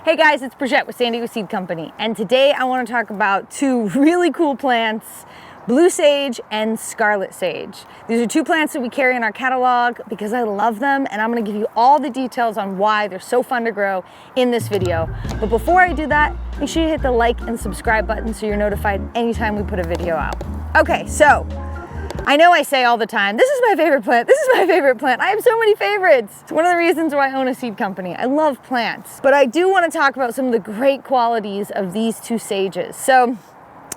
Hey guys, it's Brigitte with San Diego Seed Company, and today I want to talk about two really cool plants, blue sage and scarlet sage. These are two plants that we carry in our catalog because I love them, and I'm going to give you all the details on why they're so fun to grow in this video. But before I do that, make sure you hit the like and subscribe button so you're notified anytime we put a video out. Okay, so I know I say all the time, this is my favorite plant, this is my favorite plant. I have so many favorites. It's one of the reasons why I own a seed company. I love plants. But I do want to talk about some of the great qualities of these two sages. So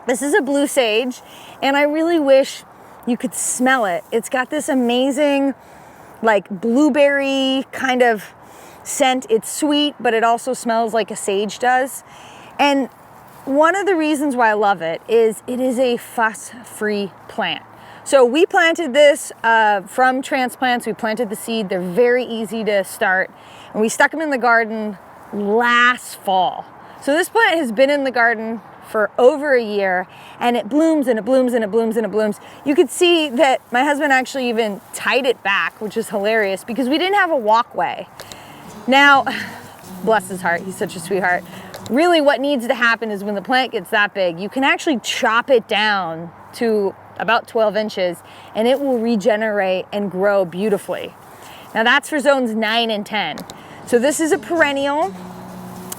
this is a blue sage, and I really wish you could smell it. It's got this amazing, like, blueberry kind of scent. It's sweet, but it also smells like a sage does. And one of the reasons why I love it is a fuss-free plant. So we planted this from transplants. We planted the seed. They're very easy to start. And we stuck them in the garden last fall. So this plant has been in the garden for over a year, and it blooms and it blooms and it blooms and it blooms. You could see that my husband actually even tied it back, which is hilarious because we didn't have a walkway. Now, bless his heart, he's such a sweetheart. Really what needs to happen is when the plant gets that big, you can actually chop it down to about 12 inches and it will regenerate and grow beautifully. Now that's for zones 9 and 10. So this is a perennial.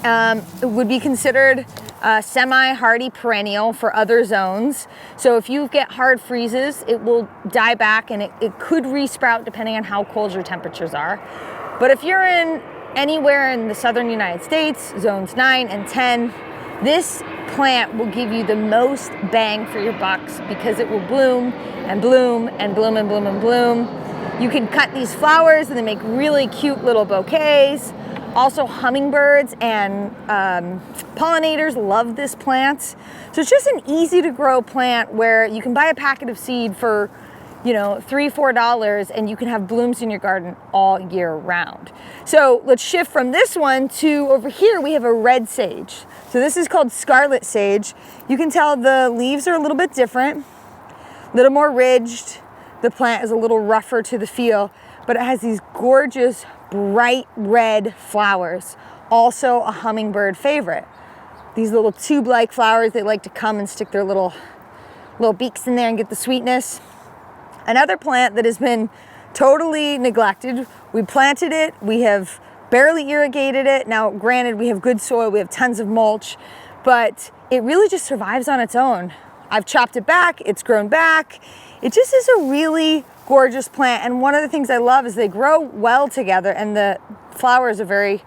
It would be considered a semi-hardy perennial for other zones. So if you get hard freezes, it will die back and it could resprout depending on how cold your temperatures are. But if you're in anywhere in the southern United States, zones 9 and 10, this plant will give you the most bang for your bucks because it will bloom and bloom and bloom and bloom and bloom. You can cut these flowers and they make really cute little bouquets. Also, hummingbirds and pollinators love this plant. So it's just an easy to grow plant where you can buy a packet of seed for, $3, $4, and you can have blooms in your garden all year round. So let's shift from this one to over here, we have a red sage. So this is called scarlet sage. You can tell the leaves are a little bit different, a little more ridged. The plant is a little rougher to the feel, but it has these gorgeous bright red flowers. Also a hummingbird favorite. These little tube-like flowers, they like to come and stick their little beaks in there and get the sweetness. Another plant that has been totally neglected. We planted it, we have barely irrigated it. Now, granted, we have good soil, we have tons of mulch, but it really just survives on its own. I've chopped it back, it's grown back. It just is a really gorgeous plant. And one of the things I love is they grow well together and the flowers are very,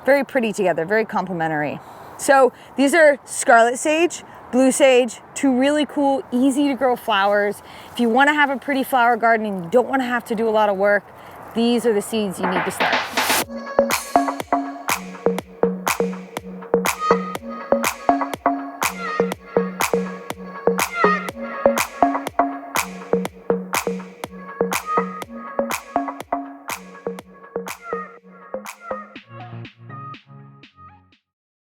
very pretty together, very complementary. So these are scarlet sage, blue sage, two really cool, easy to grow flowers. If you want to have a pretty flower garden and you don't want to have to do a lot of work, these are the seeds you need to start.